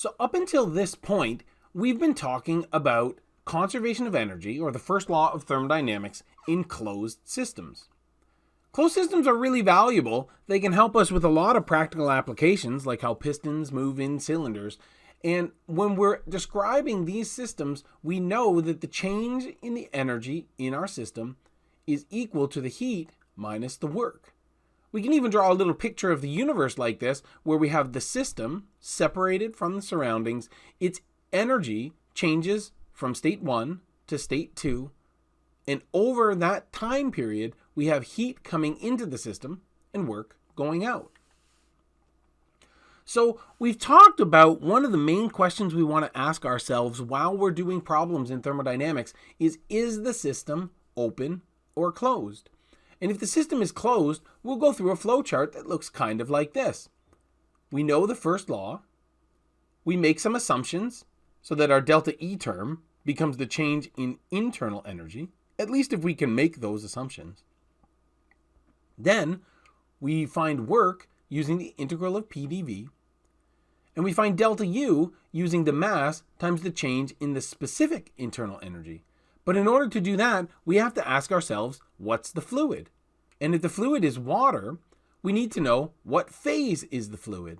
So up until this point, we've been talking about conservation of energy, or the first law of thermodynamics, in closed systems. Closed systems are really valuable. They can help us with a lot of practical applications, like how pistons move in cylinders. And when we're describing these systems, we know that the change in the energy in our system is equal to the heat minus the work. We can even draw a little picture of the universe like this, where we have the system separated from the surroundings. Its energy changes from state 1 to state 2. And over that time period, we have heat coming into the system and work going out. So we've talked about one of the main questions we want to ask ourselves while we're doing problems in thermodynamics is the system open or closed? And if the system is closed, we'll go through a flow chart that looks kind of like this. We know the first law. We make some assumptions so that our delta E term becomes the change in internal energy, at least if we can make those assumptions. Then we find work using the integral of P dV, and we find delta U using the mass times the change in the specific internal energy. But in order to do that, we have to ask ourselves, what's the fluid? And if the fluid is water, we need to know what phase is the fluid.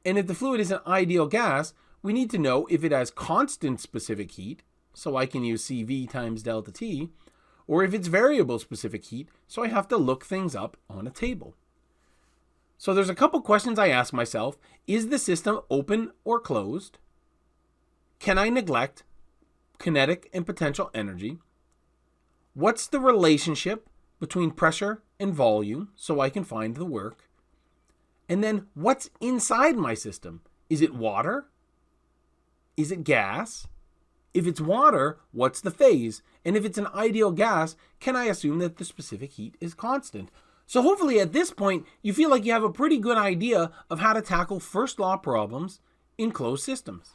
And if the fluid is an ideal gas, we need to know if it has constant specific heat, so I can use CV times delta T, or if it's variable specific heat, so I have to look things up on a table. So there's a couple questions I ask myself. Is the system open or closed? Can I neglect kinetic and potential energy? What's the relationship between pressure and volume, so I can find the work? And then what's inside my system? Is it water? Is it gas? If it's water, what's the phase? And if it's an ideal gas, can I assume that the specific heat is constant? So hopefully at this point, you feel like you have a pretty good idea of how to tackle first law problems in closed systems.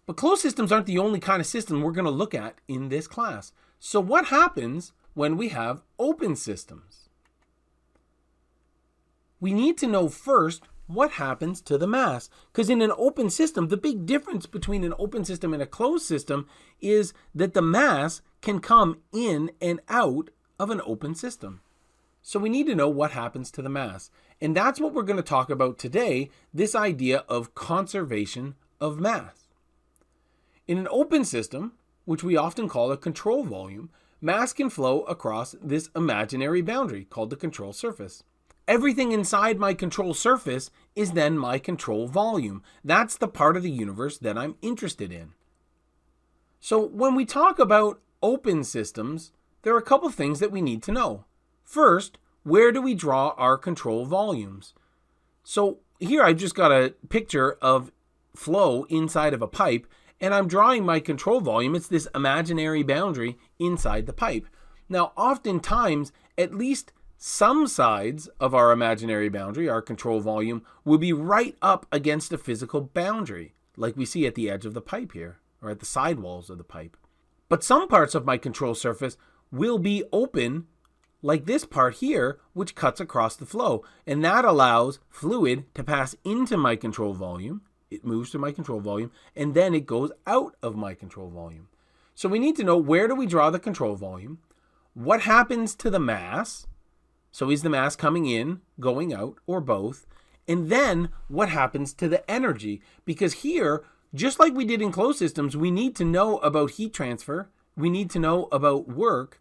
But closed systems aren't the only kind of system we're going to look at in this class. So what happens when we have open systems? We need to know first what happens to the mass. Because in an open system, the big difference between an open system and a closed system is that the mass can come in and out of an open system. So we need to know what happens to the mass. And that's what we're going to talk about today, this idea of conservation of mass. In an open system, which we often call a control volume, mass can flow across this imaginary boundary called the control surface. Everything inside my control surface is then my control volume. That's the part of the universe that I'm interested in. So when we talk about open systems, there are a couple things that we need to know. First, where do we draw our control volumes? So here I've just got a picture of flow inside of a pipe, and I'm drawing my control volume. It's this imaginary boundary inside the pipe. Now, oftentimes, at least some sides of our imaginary boundary, our control volume, will be right up against a physical boundary, like we see at the edge of the pipe here, or at the sidewalls of the pipe. But some parts of my control surface will be open, like this part here, which cuts across the flow. And that allows fluid to pass into my control volume. It moves to my control volume, and then it goes out of my control volume. So we need to know, where do we draw the control volume? What happens to the mass? So is the mass coming in, going out, or both? And then what happens to the energy? Because here, just like we did in closed systems, we need to know about heat transfer. We need to know about work.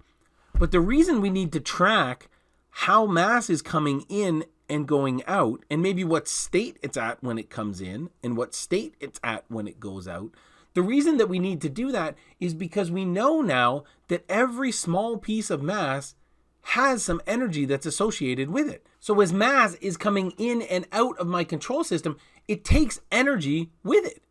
But the reason we need to track how mass is coming in and going out, and maybe what state it's at when it comes in and what state it's at when it goes out, the reason that we need to do that is because we know now that every small piece of mass has some energy that's associated with it. So as mass is coming in and out of my control system, it takes energy with it.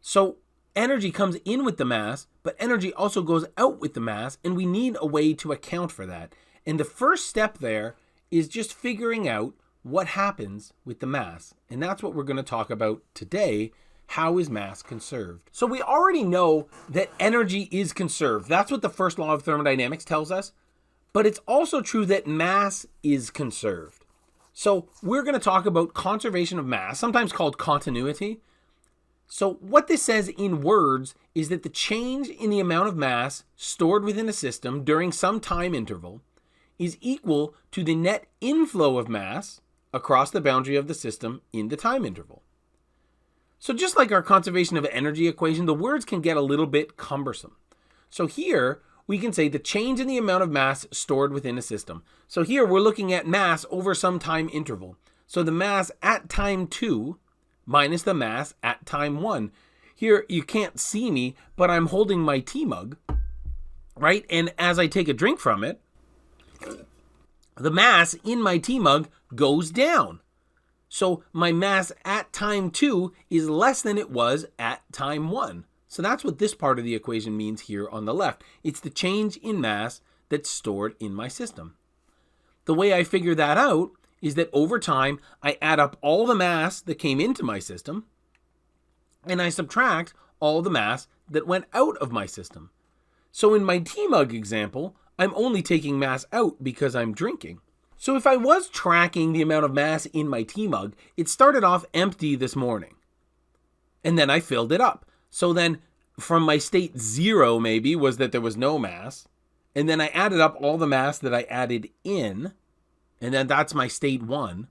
So energy comes in with the mass, but energy also goes out with the mass, and we need a way to account for that. And the first step there is just figuring out what happens with the mass. And that's what we're going to talk about today. How is mass conserved? So we already know that energy is conserved. That's what the first law of thermodynamics tells us. But it's also true that mass is conserved. So we're going to talk about conservation of mass, sometimes called continuity. So what this says in words is that the change in the amount of mass stored within a system during some time interval is equal to the net inflow of mass across the boundary of the system in the time interval. So just like our conservation of energy equation, the words can get a little bit cumbersome. So here we can say the change in the amount of mass stored within a system. So here we're looking at mass over some time interval. So the mass at time 2 minus the mass at time 1. Here you can't see me, but I'm holding my tea mug, right? And as I take a drink from it, the mass in my tea mug goes down. So my mass at time 2 is less than it was at time 1. So that's what this part of the equation means here on the left. It's the change in mass that's stored in my system. The way I figure that out is that over time, I add up all the mass that came into my system, and I subtract all the mass that went out of my system. So in my tea mug example, I'm only taking mass out because I'm drinking. So if I was tracking the amount of mass in my tea mug, it started off empty this morning, and then I filled it up. So then from my state 0 maybe was that there was no mass, and then I added up all the mass that I added in, and then that's my state 1.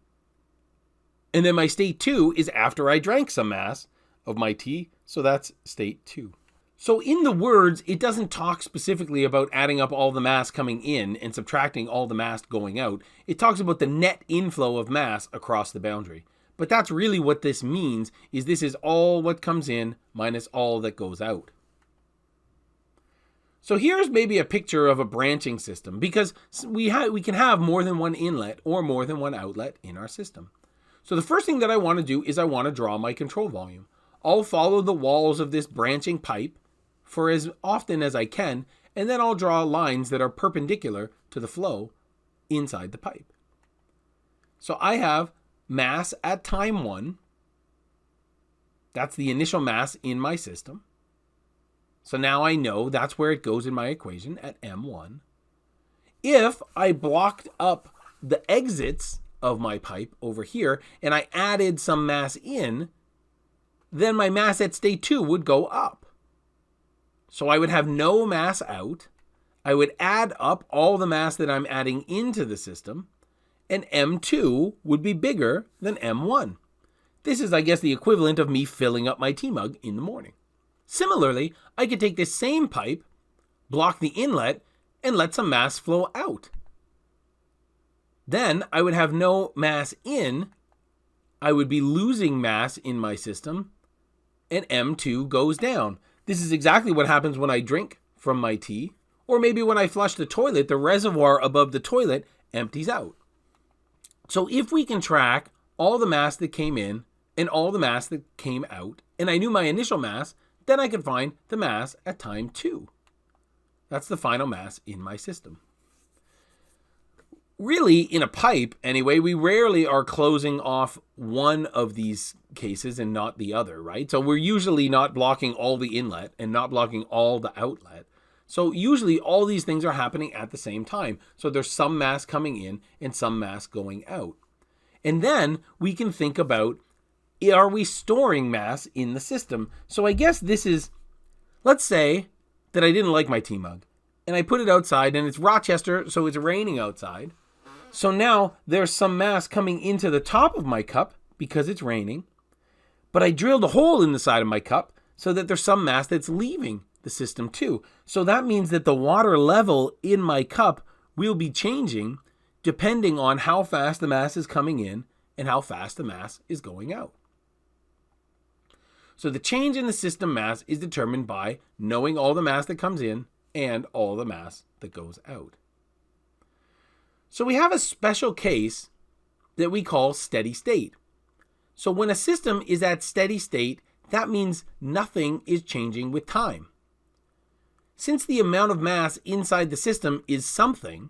And then my state 2 is after I drank some mass of my tea, so that's state 2. So in the words, it doesn't talk specifically about adding up all the mass coming in and subtracting all the mass going out. It talks about the net inflow of mass across the boundary. But that's really what this means, is this is all what comes in minus all that goes out. So here's maybe a picture of a branching system, because we can have more than one inlet or more than one outlet in our system. So the first thing that I want to do is I want to draw my control volume. I'll follow the walls of this branching pipe for as often as I can, and then I'll draw lines that are perpendicular to the flow inside the pipe. So I have mass at time 1. That's the initial mass in my system. So now I know that's where it goes in my equation at M1. If I blocked up the exits of my pipe over here and I added some mass in, then my mass at state 2 would go up. So I would have no mass out. I would add up all the mass that I'm adding into the system, and M2 would be bigger than M1. This is, I guess, the equivalent of me filling up my tea mug in the morning. Similarly, I could take this same pipe, block the inlet, and let some mass flow out. Then I would have no mass in. I would be losing mass in my system, and M2 goes down. This is exactly what happens when I drink from my tea, or maybe when I flush the toilet, the reservoir above the toilet empties out. So if we can track all the mass that came in and all the mass that came out, and I knew my initial mass, then I could find the mass at time 2. That's the final mass in my system. Really, in a pipe, anyway, we rarely are closing off one of these cases and not the other, right? So we're usually not blocking all the inlet and not blocking all the outlet. So usually all these things are happening at the same time. So there's some mass coming in and some mass going out. And then we can think about, are we storing mass in the system? So I guess this is, let's say that I didn't like my tea mug and I put it outside, and it's Rochester, so it's raining outside. So now there's some mass coming into the top of my cup because it's raining, but I drilled a hole in the side of my cup so that there's some mass that's leaving the system too. So that means that the water level in my cup will be changing depending on how fast the mass is coming in and how fast the mass is going out. So the change in the system mass is determined by knowing all the mass that comes in and all the mass that goes out. So we have a special case that we call steady state. So when a system is at steady state, that means nothing is changing with time. Since the amount of mass inside the system is something,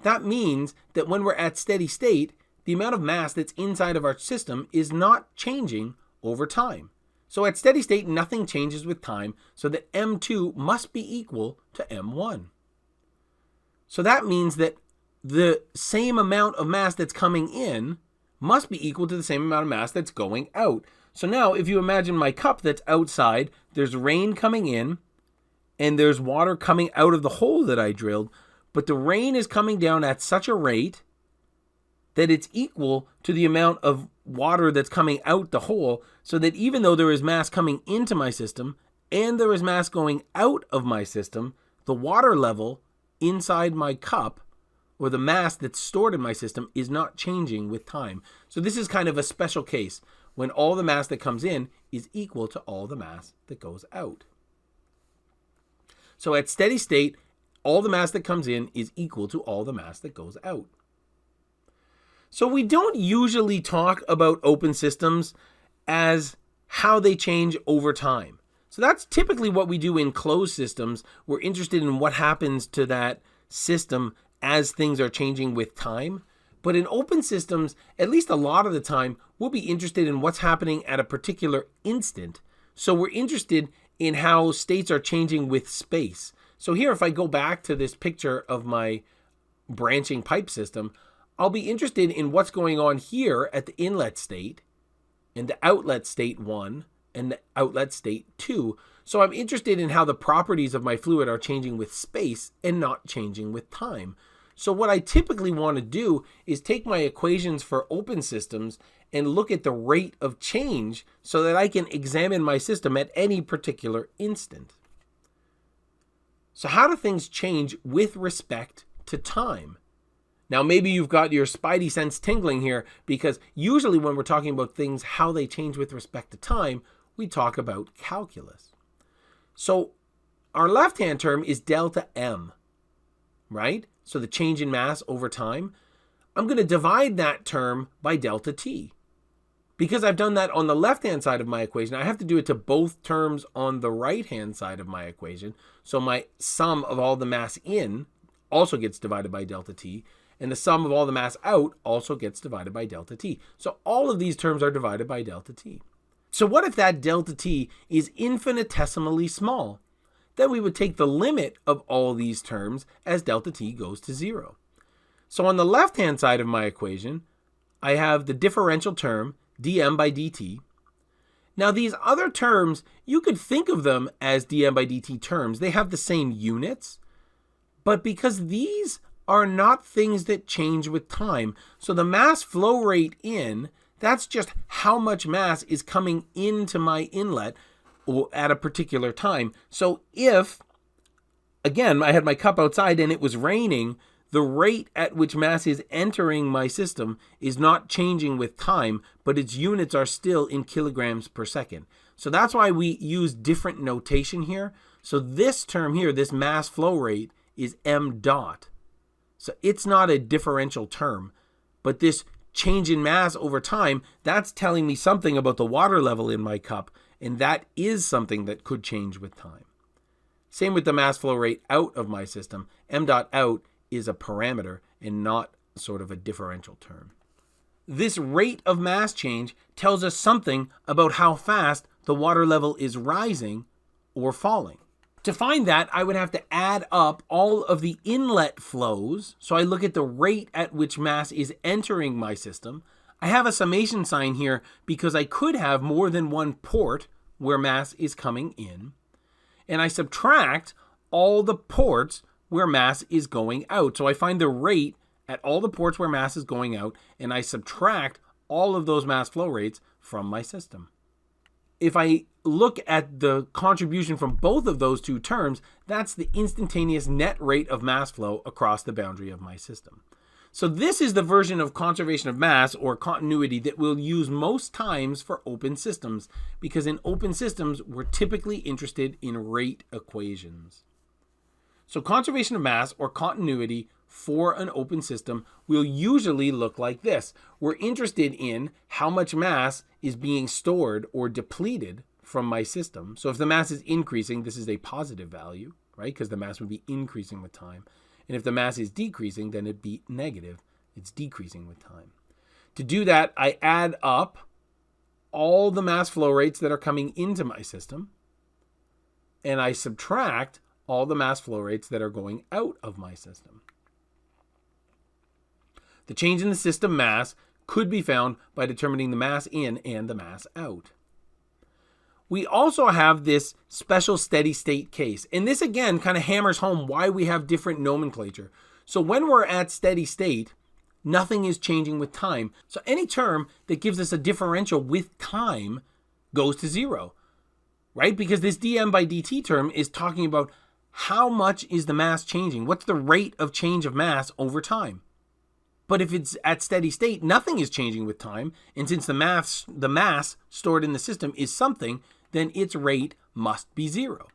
that means that when we're at steady state, the amount of mass that's inside of our system is not changing over time. So at steady state, nothing changes with time, so that M2 must be equal to M1. So that means that the same amount of mass that's coming in must be equal to the same amount of mass that's going out. So now if you imagine my cup that's outside, there's rain coming in and there's water coming out of the hole that I drilled, but the rain is coming down at such a rate that it's equal to the amount of water that's coming out the hole, so that even though there is mass coming into my system and there is mass going out of my system, the water level inside my cup, or the mass that's stored in my system, is not changing with time. So this is kind of a special case when all the mass that comes in is equal to all the mass that goes out. So at steady state, all the mass that comes in is equal to all the mass that goes out. So we don't usually talk about open systems as how they change over time. So that's typically what we do in closed systems. We're interested in what happens to that system as things are changing with time. But in open systems, at least a lot of the time, we'll be interested in what's happening at a particular instant. So we're interested in how states are changing with space. So here, if I go back to this picture of my branching pipe system, I'll be interested in what's going on here at the inlet state and the outlet state 1 and the outlet state 2. So I'm interested in how the properties of my fluid are changing with space and not changing with time. So what I typically want to do is take my equations for open systems and look at the rate of change so that I can examine my system at any particular instant. So how do things change with respect to time? Now, maybe you've got your spidey sense tingling here, because usually when we're talking about things, how they change with respect to time, we talk about calculus. So our left-hand term is delta M, right? So the change in mass over time. I'm going to divide that term by delta T. Because I've done that on the left-hand side of my equation, I have to do it to both terms on the right-hand side of my equation. So my sum of all the mass in also gets divided by delta T. And the sum of all the mass out also gets divided by delta T. So all of these terms are divided by delta T. So what if that delta T is infinitesimally small? Then we would take the limit of all these terms as delta T goes to 0. So on the left-hand side of my equation, I have the differential term dm by dt. Now these other terms, you could think of them as dm by dt terms. They have the same units, but because these are not things that change with time. So the mass flow rate in, that's just how much mass is coming into my inlet at a particular time. So if, again, I had my cup outside and it was raining, the rate at which mass is entering my system is not changing with time, but its units are still in kilograms per second. So that's why we use different notation here. So this term here, this mass flow rate, is m dot. So it's not a differential term, but this change in mass over time, that's telling me something about the water level in my cup, and that is something that could change with time. Same with the mass flow rate out of my system. M dot out is a parameter and not sort of a differential term. This rate of mass change tells us something about how fast the water level is rising or falling. To find that, I would have to add up all of the inlet flows. So I look at the rate at which mass is entering my system. I have a summation sign here because I could have more than one port where mass is coming in. And I subtract all the ports where mass is going out. So I find the rate at all the ports where mass is going out, and I subtract all of those mass flow rates from my system. If I look at the contribution from both of those two terms, that's the instantaneous net rate of mass flow across the boundary of my system. So this is the version of conservation of mass or continuity that we'll use most times for open systems, because in open systems, we're typically interested in rate equations. So conservation of mass or continuity for an open system will usually look like this. We're interested in how much mass is being stored or depleted from my system. So if the mass is increasing, this is a positive value, right? Because the mass would be increasing with time. And if the mass is decreasing, then it'd be negative. It's decreasing with time. To do that, I add up all the mass flow rates that are coming into my system, and I subtract all the mass flow rates that are going out of my system. The change in the system mass could be found by determining the mass in and the mass out. We also have this special steady state case. And this again kind of hammers home why we have different nomenclature. So when we're at steady state, nothing is changing with time. So any term that gives us a differential with time goes to zero, right? Because this dm by dt term is talking about how much is the mass changing? What's the rate of change of mass over time? But if it's at steady state, nothing is changing with time. And since the mass stored in the system is something, then its rate must be zero.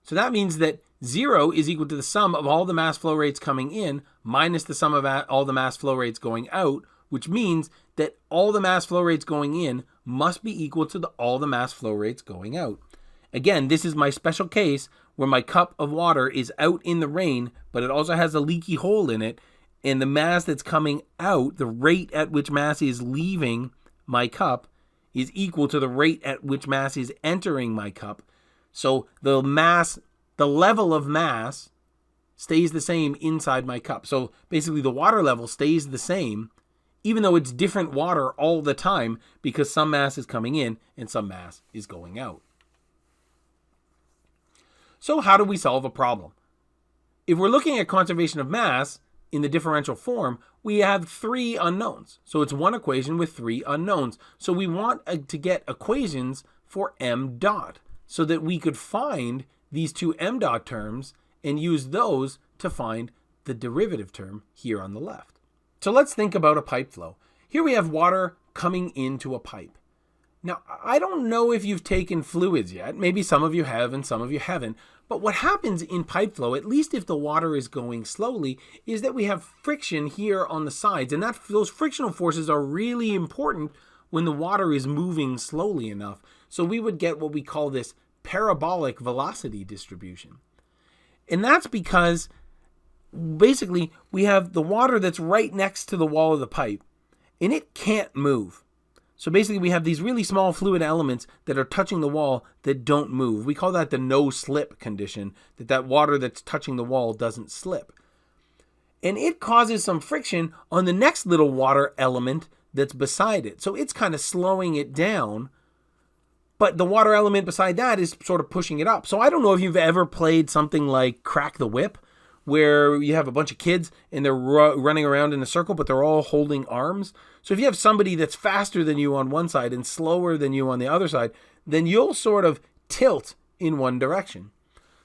So that means that zero is equal to the sum of all the mass flow rates coming in minus the sum of all the mass flow rates going out, which means that all the mass flow rates going in must be equal to all the mass flow rates going out. Again, this is my special case where my cup of water is out in the rain, but it also has a leaky hole in it, and the mass that's coming out, the rate at which mass is leaving my cup, is equal to the rate at which mass is entering my cup. So the level of mass stays the same inside my cup. So basically the water level stays the same, even though it's different water all the time, because some mass is coming in and some mass is going out. So how do we solve a problem? If we're looking at conservation of mass in the differential form, we have three unknowns. So it's one equation with three unknowns. So we want to get equations for m dot so that we could find these two m dot terms and use those to find the derivative term here on the left. So let's think about a pipe flow. Here we have water coming into a pipe. Now, I don't know if you've taken fluids yet. Maybe some of you have and some of you haven't. But what happens in pipe flow, at least if the water is going slowly, is that we have friction here on the sides. And those frictional forces are really important when the water is moving slowly enough. So we would get what we call this parabolic velocity distribution. And that's because basically we have the water that's right next to the wall of the pipe, and it can't move. So basically we have these really small fluid elements that are touching the wall that don't move. We call that the no slip condition, that water that's touching the wall doesn't slip. And it causes some friction on the next little water element that's beside it. So it's kind of slowing it down, but the water element beside that is sort of pushing it up. So I don't know if you've ever played something like Crack the Whip, where you have a bunch of kids and they're running around in a circle, but they're all holding arms. So if you have somebody that's faster than you on one side and slower than you on the other side, then you'll sort of tilt in one direction.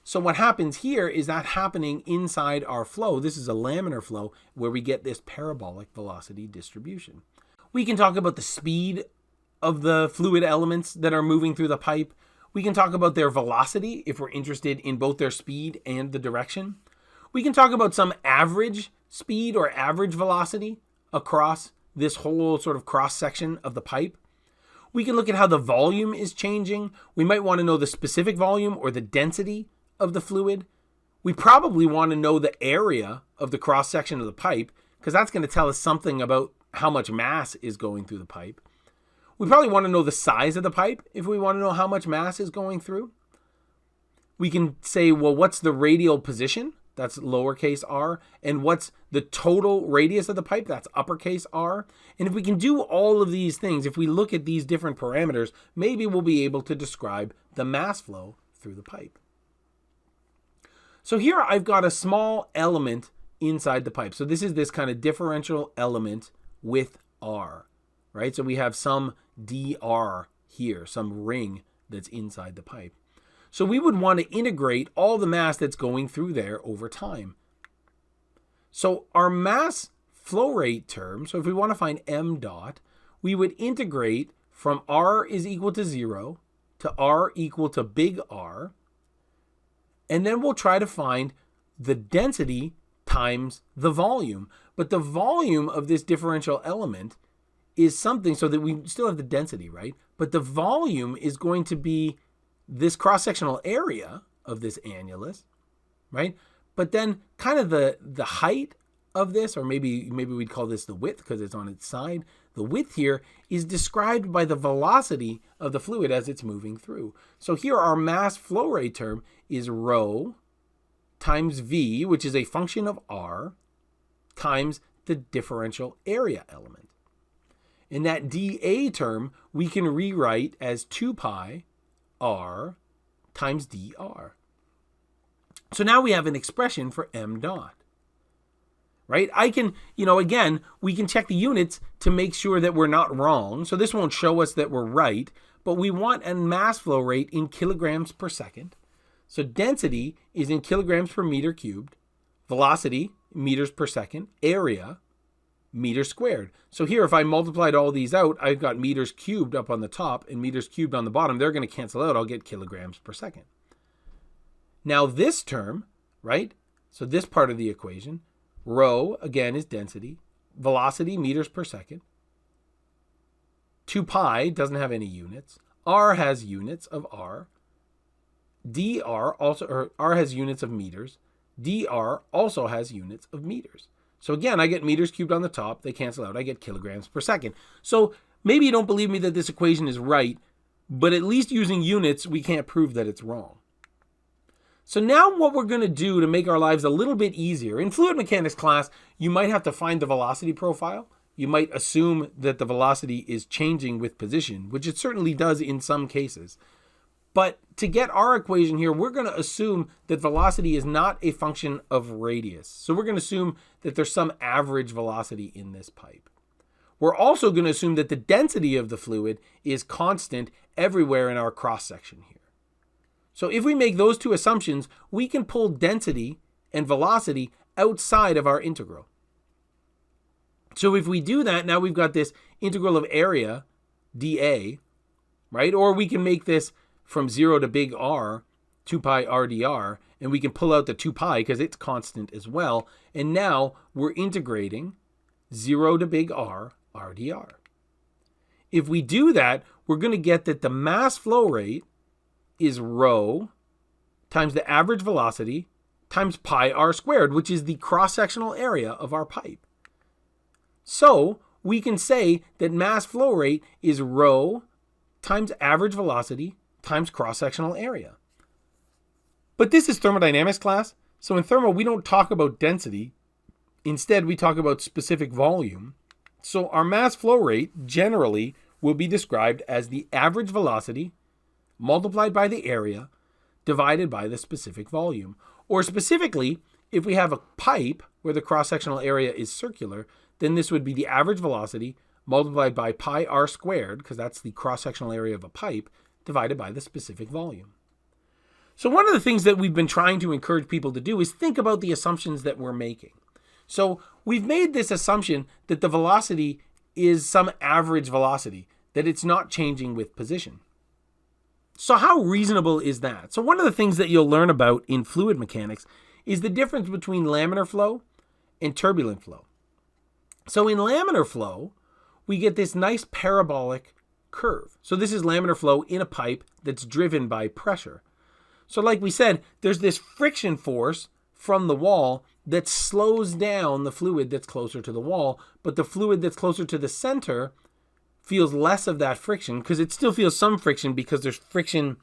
So what happens here is that happening inside our flow. This is a laminar flow where we get this parabolic velocity distribution. We can talk about the speed of the fluid elements that are moving through the pipe. We can talk about their velocity if we're interested in both their speed and the direction. We can talk about some average speed or average velocity across this whole sort of cross section of the pipe. We can look at how the volume is changing. We might want to know the specific volume or the density of the fluid. We probably want to know the area of the cross section of the pipe, because that's going to tell us something about how much mass is going through the pipe. We probably want to know the size of the pipe if we want to know how much mass is going through. We can say, well, what's the radial position? That's lowercase r. And what's the total radius of the pipe? That's uppercase r. And if we can do all of these things, if we look at these different parameters, maybe we'll be able to describe the mass flow through the pipe. So here I've got a small element inside the pipe. So this is this kind of differential element with r, right? So we have some dr here, some ring that's inside the pipe. So we would want to integrate all the mass that's going through there over time. So our mass flow rate term, so if we want to find m dot, we would integrate from r is equal to 0 to r equal to big R, and then we'll try to find the density times the volume. But the volume of this differential element is something, so that we still have the density, right? But the volume is going to be this cross-sectional area of this annulus, right? But then kind of the height of this, or maybe we'd call this the width because it's on its side. The width here is described by the velocity of the fluid as it's moving through. So here our mass flow rate term is rho times v, which is a function of r, times the differential area element. And that dA term we can rewrite as 2 pi r times dr. So now we have an expression for m dot. Right? I can, again, we can check the units to make sure that we're not wrong. So this won't show us that we're right, but we want a mass flow rate in kilograms per second. So density is in kilograms per meter cubed, velocity, meters per second, area, meters squared. So here, if I multiplied all these out, I've got meters cubed up on the top and meters cubed on the bottom. They're going to cancel out. I'll get kilograms per second. Now this term, right? So this part of the equation, rho, again, is density. Velocity, meters per second. 2 pi doesn't have any units. R has units of R. dr also, or R has units of meters. dr also has units of meters. So again, I get meters cubed on the top. They cancel out. I get kilograms per second. So maybe you don't believe me that this equation is right, but at least using units, we can't prove that it's wrong. So now what we're going to do to make our lives a little bit easier, in fluid mechanics class, you might have to find the velocity profile. You might assume that the velocity is changing with position, which it certainly does in some cases. But to get our equation here, we're going to assume that velocity is not a function of radius. So we're going to assume that there's some average velocity in this pipe. We're also going to assume that the density of the fluid is constant everywhere in our cross-section here. So if we make those two assumptions, we can pull density and velocity outside of our integral. So if we do that, now we've got this integral of area, dA, right? Or we can make this from 0 to big R, 2 pi r dr, and we can pull out the 2 pi because it's constant as well. And now we're integrating 0 to big R, r dr. If we do that, we're going to get that the mass flow rate is rho times the average velocity times pi r squared, which is the cross-sectional area of our pipe. So we can say that mass flow rate is rho times average velocity times cross-sectional area. But this is thermodynamics class, so in thermo we don't talk about density. Instead, we talk about specific volume. So our mass flow rate generally will be described as the average velocity multiplied by the area divided by the specific volume. Or specifically, if we have a pipe where the cross-sectional area is circular, then this would be the average velocity multiplied by pi r squared, because that's the cross-sectional area of a pipe, divided by the specific volume. So one of the things that we've been trying to encourage people to do is think about the assumptions that we're making. So we've made this assumption that the velocity is some average velocity, that it's not changing with position. So how reasonable is that? So one of the things that you'll learn about in fluid mechanics is the difference between laminar flow and turbulent flow. So in laminar flow, we get this nice parabolic curve. So this is laminar flow in a pipe that's driven by pressure. So like we said, there's this friction force from the wall that slows down the fluid that's closer to the wall, but the fluid that's closer to the center feels less of that friction, because it still feels some friction because there's friction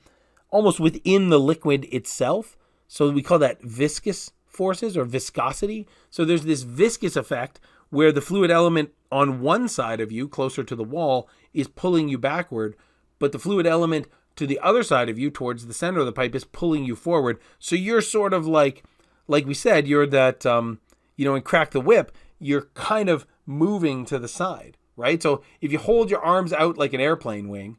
almost within the liquid itself. So we call that viscous forces or viscosity. So there's this viscous effect where the fluid element on one side of you, closer to the wall, is pulling you backward, but the fluid element to the other side of you, towards the center of the pipe, is pulling you forward. So you're sort of like we said, you're that, in Crack the Whip, you're kind of moving to the side. Right? So if you hold your arms out like an airplane wing,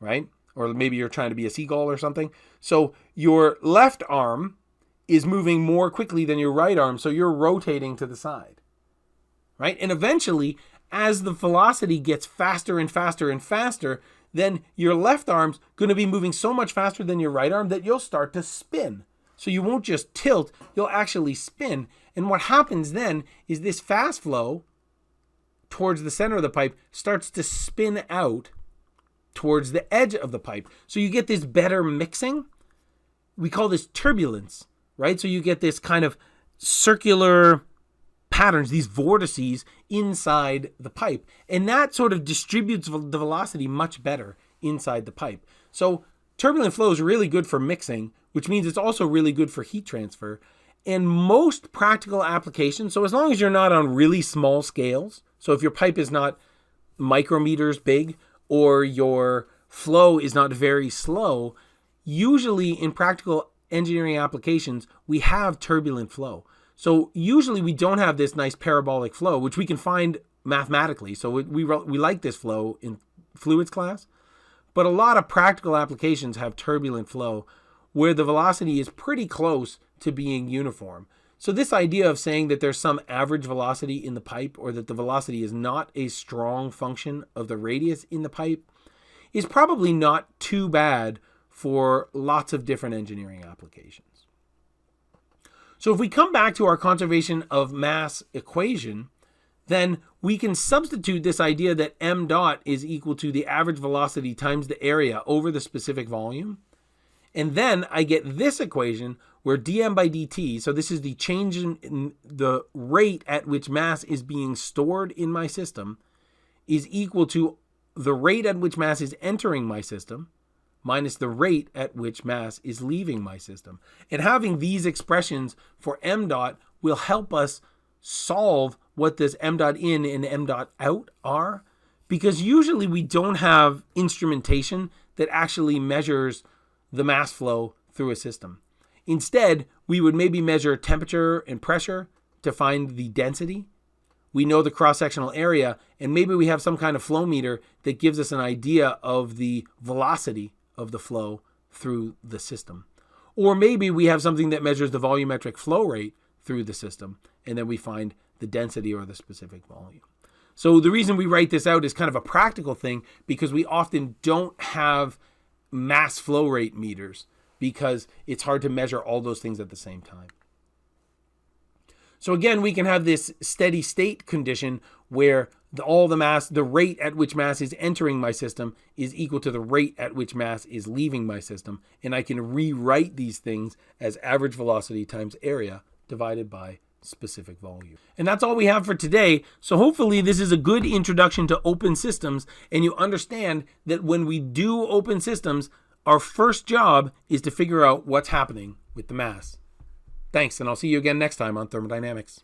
right? Or maybe you're trying to be a seagull or something. So your left arm is moving more quickly than your right arm. So you're rotating to the side, right? And eventually, as the velocity gets faster and faster and faster, then your left arm's going to be moving so much faster than your right arm that you'll start to spin. So you won't just tilt, you'll actually spin. And what happens then is this fast flow towards the center of the pipe starts to spin out towards the edge of the pipe. So you get this better mixing. We call this turbulence, right? So you get this kind of circular patterns, these vortices inside the pipe. And that sort of distributes the velocity much better inside the pipe. So turbulent flow is really good for mixing, which means it's also really good for heat transfer. And most practical applications, so as long as you're not on really small scales, so if your pipe is not micrometers big or your flow is not very slow, usually in practical engineering applications, we have turbulent flow. So usually we don't have this nice parabolic flow, which we can find mathematically. So we like this flow in fluids class, but a lot of practical applications have turbulent flow where the velocity is pretty close to being uniform. So this idea of saying that there's some average velocity in the pipe or that the velocity is not a strong function of the radius in the pipe is probably not too bad for lots of different engineering applications. So if we come back to our conservation of mass equation, then we can substitute this idea that m dot is equal to the average velocity times the area over the specific volume. And then I get this equation where dm by dt, so this is the change in the rate at which mass is being stored in my system, is equal to the rate at which mass is entering my system minus the rate at which mass is leaving my system. And having these expressions for m dot will help us solve what this m dot in and m dot out are, because usually we don't have instrumentation that actually measures the mass flow through a system. Instead, we would maybe measure temperature and pressure to find the density. We know the cross-sectional area, and maybe we have some kind of flow meter that gives us an idea of the velocity of the flow through the system. Or maybe we have something that measures the volumetric flow rate through the system, and then we find the density or the specific volume. So the reason we write this out is kind of a practical thing, because we often don't have mass flow rate meters because it's hard to measure all those things at the same time. So again, we can have this steady state condition where all the mass, the rate at which mass is entering my system is equal to the rate at which mass is leaving my system. And I can rewrite these things as average velocity times area divided by specific volume. And that's all we have for today. So hopefully this is a good introduction to open systems, and you understand that when we do open systems, our first job is to figure out what's happening with the mass. Thanks, and I'll see you again next time on Thermodynamics.